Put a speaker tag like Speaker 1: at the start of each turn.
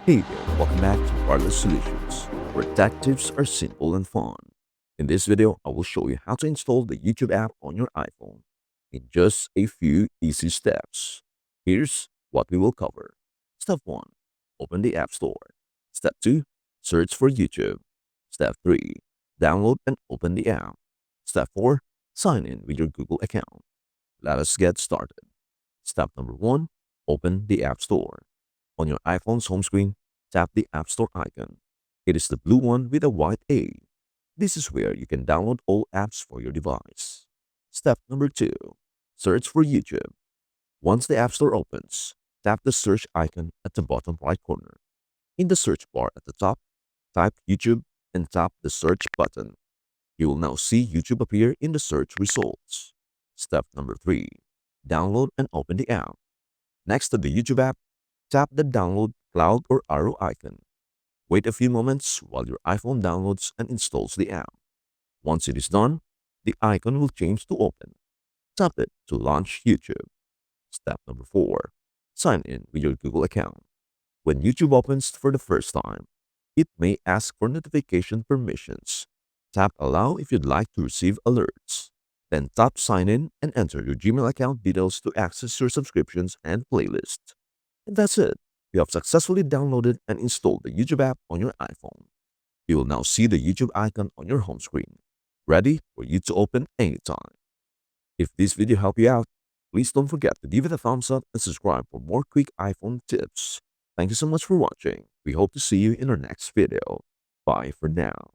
Speaker 1: Hey there, welcome back to Wireless Solutions, where tech tips are simple and fun. In this video, I will show you how to install the YouTube app on your iPhone in just a few easy steps. Here's what we will cover. Step 1. Open the App Store. Step 2. Search for YouTube. Step 3. Download and open the app. Step 4. Sign in with your Google account. Let us get started. Step number 1. Open the App Store. On your iPhone's home screen, tap the App Store icon. It is the blue one with a white A. This is where you can download all apps for your device. Step number 2. Search for YouTube. Once the App Store opens, tap the search icon at the bottom right corner. In the search bar at the top, type YouTube and tap the search button. You will now see YouTube appear in the search results. Step number 3. Download and open the app. Next to the YouTube app, tap the download cloud or arrow icon. Wait a few moments while your iPhone downloads and installs the app. Once it is done, the icon will change to open. Tap it to launch YouTube. Step number 4. Sign in with your Google account. When YouTube opens for the first time, it may ask for notification permissions. Tap Allow if you'd like to receive alerts. Then tap Sign in and enter your Gmail account details to access your subscriptions and playlist. And that's it. You have successfully downloaded and installed the YouTube app on your iPhone. You will now see the YouTube icon on your home screen, ready for you to open anytime. If this video helped you out, please don't forget to give it a thumbs up and subscribe for more quick iPhone tips. Thank you so much for watching. We hope to see you in our next video. Bye for now.